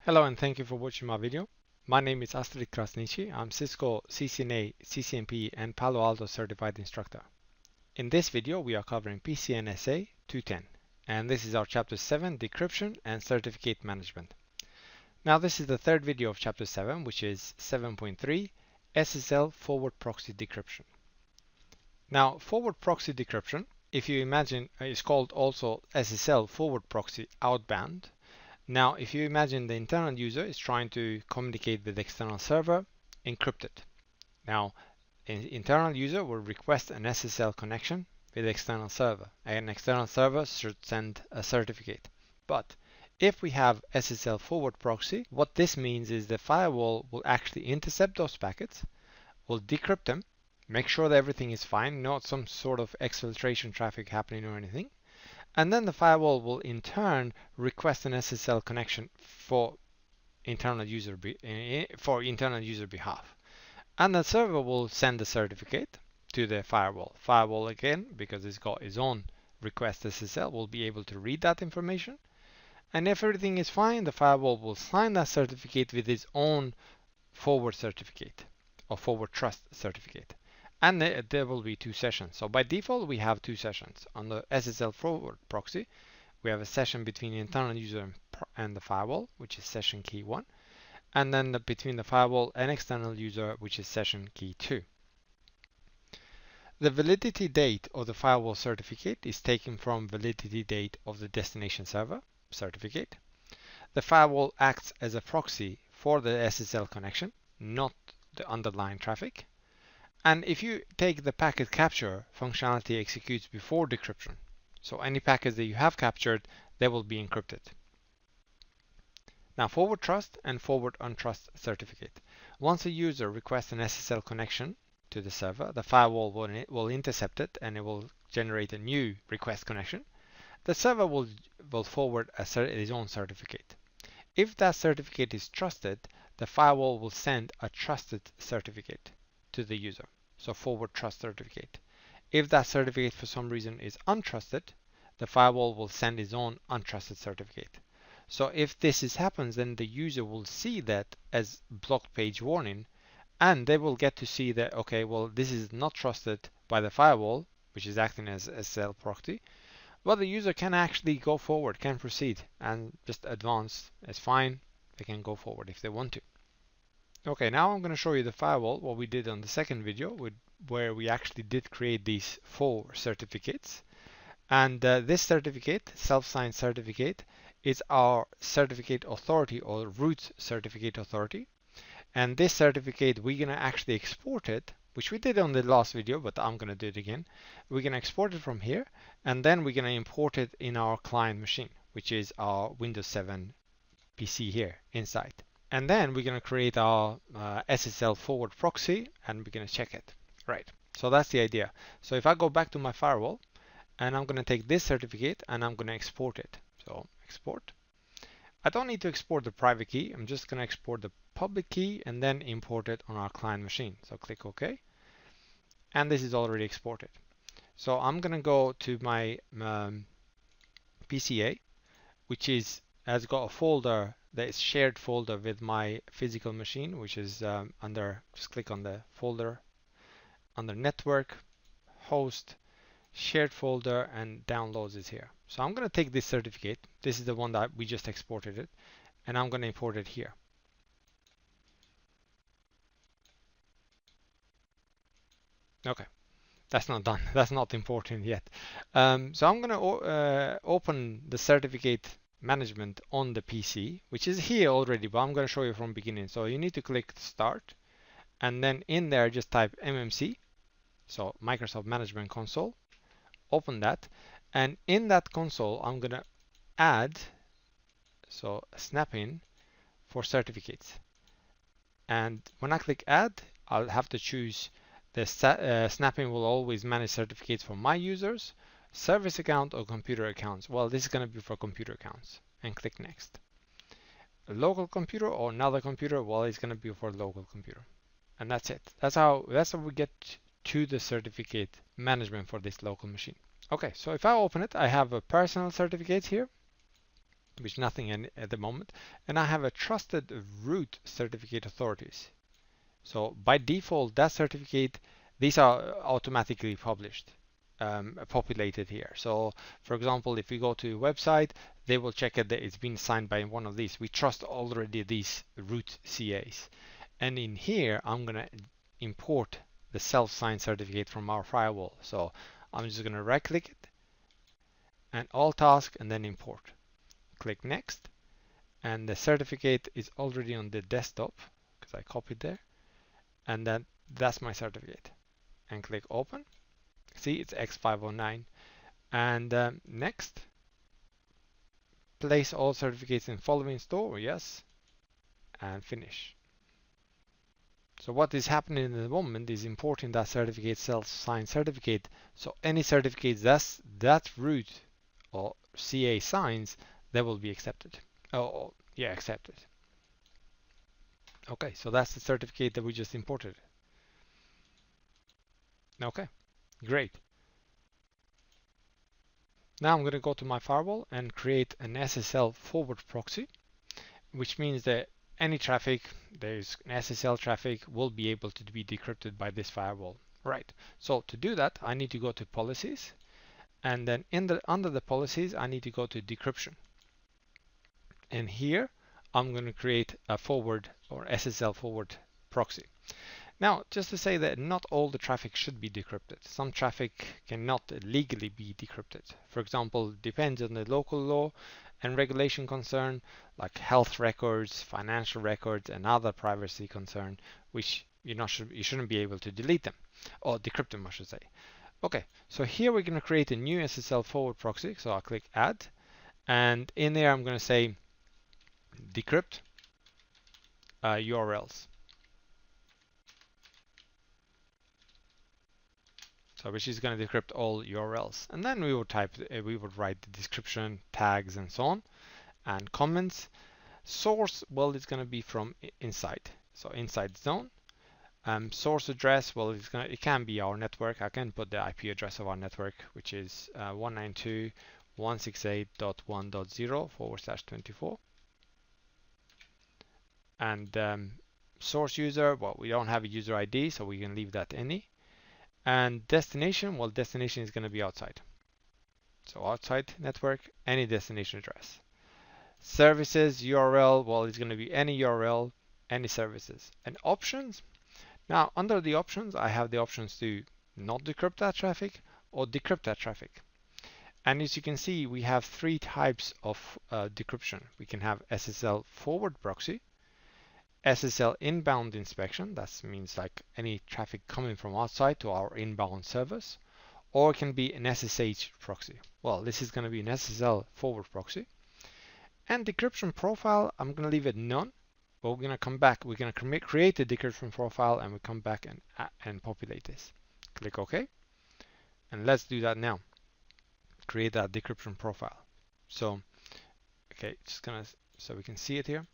Hello and thank you for watching my video. My name is Astrid Krasniqi. I'm Cisco CCNA, CCNP and Palo Alto certified instructor. In this video we are covering PCNSA 210 and this is our chapter 7 decryption and certificate management. Now this is the third video of chapter 7, which is 7.3 SSL Forward Proxy Decryption. Now forward proxy decryption, if you imagine, is called also SSL Forward Proxy outbound. Now, if you imagine the internal user is trying to communicate with the external server, encrypted. Now, an internal user will request an SSL connection with the external server. An external server should send a certificate. But if we have SSL forward proxy, what this means is the firewall will actually intercept those packets, will decrypt them, make sure that everything is fine, not some sort of exfiltration traffic happening or anything. And then the firewall will in turn request an SSL connection for internal user behalf. And the server will send the certificate to the firewall. Firewall again, because it's got its own request SSL, will be able to read that information. And if everything is fine, the firewall will sign that certificate with its own forward certificate or forward trust certificate. And there will be two sessions. So by default, we have two sessions. On the SSL forward proxy, we have a session between the internal user and the firewall, which is session key 1. And then between the firewall and external user, which is session key 2. The validity date of the firewall certificate is taken from validity date of the destination server certificate. The firewall acts as a proxy for the SSL connection, not the underlying traffic. And if you take the packet capture, functionality executes before decryption. So any packets that you have captured, they will be encrypted. Now forward trust and forward untrust certificate. Once a user requests an SSL connection to the server, the firewall will intercept it and it will generate a new request connection. The server will forward its own certificate. If that certificate is trusted, the firewall will send a trusted certificate to the user, so forward trust certificate. If that certificate for some reason is untrusted, the firewall will send its own untrusted certificate. So if this happens, then the user will see that as blocked page warning, and they will get to see that, okay, well, this is not trusted by the firewall, which is acting as SSL proxy. Well, the user can actually go forward, can proceed, and just advance. It's fine. They can go forward if they want to. Okay, now I'm going to show you the firewall, what we did on the second video, where we actually did create these 4 certificates. And this certificate, self-signed certificate, is our certificate authority or root certificate authority. And this certificate, we're going to actually export it, which we did on the last video, but I'm going to do it again. We're going to export it from here, and then we're going to import it in our client machine, which is our Windows 7 PC here inside. And then we're going to create our SSL forward proxy and we're going to check it. Right. So that's the idea. So if I go back to my firewall and I'm going to take this certificate and I'm going to export it. So export. I don't need to export the private key. I'm just going to export the public key and then import it on our client machine. So click OK. And this is already exported. So I'm going to go to my PCA, which has got a folder that is shared folder with my physical machine, which is just click on the folder under network, host, shared folder, and downloads is here. So I'm going to take this certificate. This is the one that we just exported it, and I'm going to import it here. Okay, that's not done. That's not important yet. So I'm going to open the certificate management on the PC, which is here already, but I'm going to show you from beginning. So you need to click start, and then in there just type MMC, so Microsoft Management Console. Open that, and in that console I'm going to add snap in for certificates. And when I click add, I'll have to choose the snap-in will always manage certificates for my users, service account, or computer accounts. Well, this is going to be for computer accounts, and click next. A local computer or another computer, well, it's going to be for local computer, and that's it. That's how we get to the certificate management for this local machine. Okay, so if I open it, I have a personal certificate here. which nothing at the moment. And I have a trusted root certificate authorities. So by default, that certificate, these are automatically published, populated here. So for example, if we go to a website, they will check it that it's been signed by one of these. We trust already these root CAs. And in here, I'm going to import the self-signed certificate from our firewall. So I'm just going to right click it and all task and then import. Click next. And the certificate is already on the desktop because I copied there. And then that's my certificate. And click open. See, it's X509. And next, place all certificates in following store. Yes. And finish. So what is happening in the moment is importing that certificate, self-signed certificate. So any certificates that root or CA signs, they will be accepted. Oh, yeah, accepted. Okay, so that's the certificate that we just imported. Okay, great. Now I'm going to go to my firewall and create an SSL Forward Proxy, which means that any traffic, there's an SSL traffic, will be able to be decrypted by this firewall. Right, so to do that, I need to go to Policies, and then under the Policies, I need to go to Decryption. And here, I'm going to create a forward or SSL Forward Proxy. Now, just to say that not all the traffic should be decrypted. Some traffic cannot legally be decrypted. For example, depends on the local law and regulation concern, like health records, financial records, and other privacy concern, which you shouldn't be able to delete them, or decrypt them, I should say. Okay, so here we're going to create a new SSL Forward Proxy. So I'll click Add, and in there I'm going to say decrypt URLs. So which is going to decrypt all URLs, and then we would write the description, tags, and so on, and comments. Source, well, it's going to be from inside, so inside zone. Source address, well, it can be our network. I can put the IP address of our network, which is 192.168.1.0/24. And source user, well, we don't have a user ID, so we can leave that any. And destination, well, destination is going to be outside. So outside network, any destination address. Services, URL, well, it's going to be any URL, any services. And options, now under the options, I have the options to not decrypt that traffic or decrypt that traffic. And as you can see, we have three types of decryption. We can have SSL Forward Proxy, SSL inbound inspection, that means like any traffic coming from outside to our inbound servers, or it can be an SSH proxy. Well, this is going to be an SSL Forward Proxy. And decryption profile, I'm going to leave it none, but we're going to come back, we're going to create a decryption profile, and we come back and populate this. Click OK, and let's do that now. Create that decryption profile. So, okay, just gonna, so we can see it here.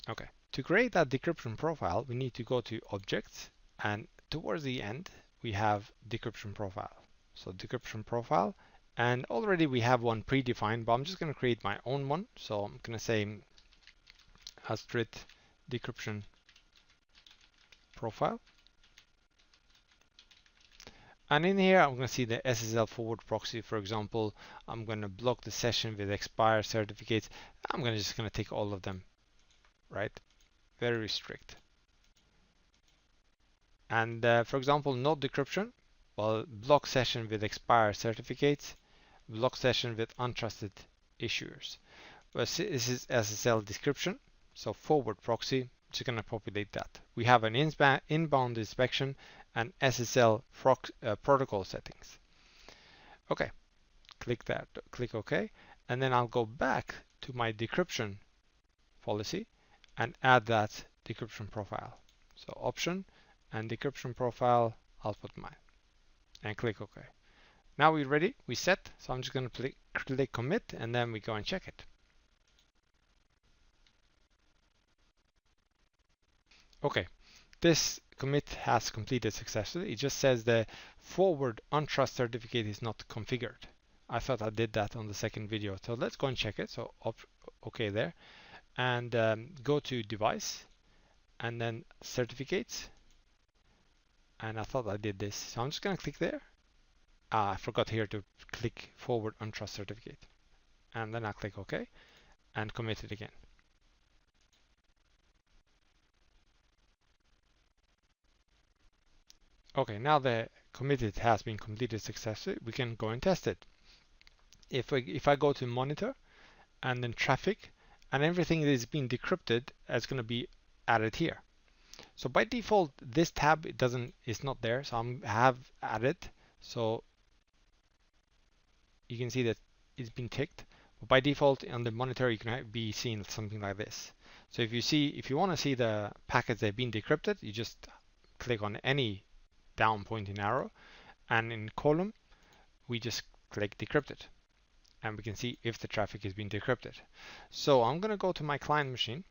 Okay, to create that decryption profile, we need to go to Objects, and towards the end, we have Decryption Profile. So Decryption Profile, and already we have one predefined, but I'm just going to create my own one. So I'm going to say Astrid Decryption Profile. And in here, I'm going to see the SSL Forward Proxy. For example, I'm going to block the session with expired certificates. I'm just going to take all of them. Right, very strict. And for example, no decryption, well, block session with expired certificates, block session with untrusted issuers. Well, this is SSL description, so forward proxy, just going to populate that. We have an inbound inspection and SSL protocol settings. Okay, click that, click OK, and then I'll go back to my decryption policy and add that decryption profile. So option and decryption profile, I'll put mine and click OK. Now we're ready, we set. So I'm just going to click commit, and then we go and check it. Okay, this commit has completed successfully. It just says the forward untrust certificate is not configured. I thought I did that on the second video. So let's go and check it. So okay there, and go to device and then certificates. And I thought I did this. So I'm just going to click there. I forgot here to click forward Untrust certificate. And then I click OK and commit it again. Okay, now the committed has been completed successfully. We can go and test it. If I go to monitor and then traffic, and everything that is being decrypted is going to be added here. So by default, this tab is not there. So I have added. So you can see that it's been ticked. But by default, on the monitor, you can be seeing something like this. So if you want to see the packets that have been decrypted, you just click on any down pointing arrow, and in column, we just click decrypted, and we can see if the traffic has been decrypted. So I'm going to go to my client machine.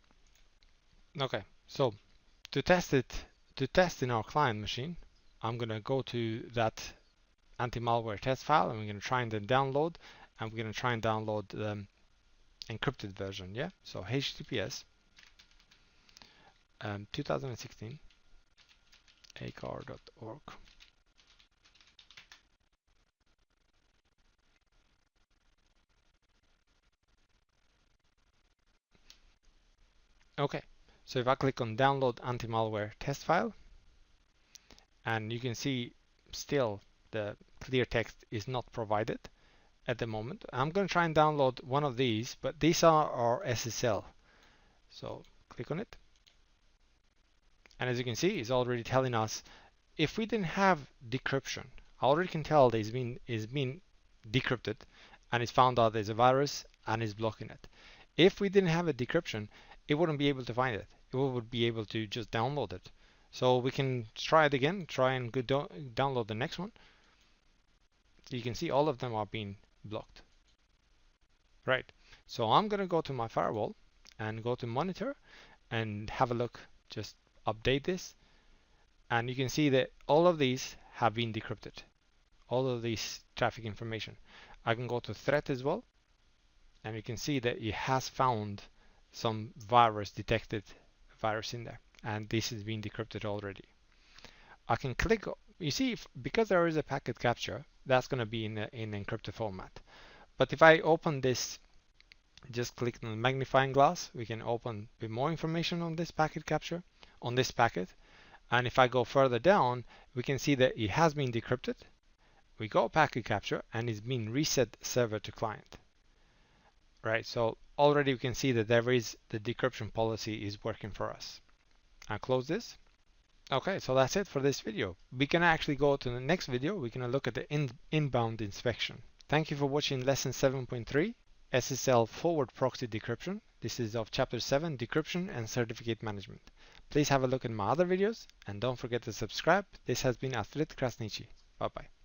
Okay, so to test in our client machine, I'm going to go to that anti-malware test file, and we're going to try and then download, and we're going to try and download the encrypted version. Yeah, so HTTPS 2016 acar.org. Okay, so if I click on download anti-malware test file, and you can see still the clear text is not provided at the moment. I'm going to try and download one of these, but these are our SSL. So click on it. And as you can see, it's already telling us if we didn't have decryption, I already can tell that it's been decrypted, and it's found out there's a virus and is blocking it. If we didn't have a decryption, it wouldn't be able to find it. It would be able to just download it. So we can try it again, try and download the next one. So you can see all of them are being blocked. Right. So I'm going to go to my firewall and go to monitor and have a look, just update this. And you can see that all of these have been decrypted. All of these traffic information. I can go to threat as well. And you can see that it has found some detected virus in there. And this has been decrypted already. I can click, you see, because there is a packet capture, that's going to be in encrypted format. But if I open this, just click on the magnifying glass, we can open a bit more information on this packet capture, on this packet. And if I go further down, we can see that it has been decrypted. We go packet capture, and it's been reset server to client. Right, so already we can see that the decryption policy is working for us. I'll close this. Okay, so that's it for this video. We can actually go to the next video. We're going to look at the inbound inspection. Thank you for watching lesson 7.3, SSL Forward Proxy Decryption. This is of chapter 7, Decryption and Certificate Management. Please have a look at my other videos, and don't forget to subscribe. This has been Astrid Krasniqi. Bye bye.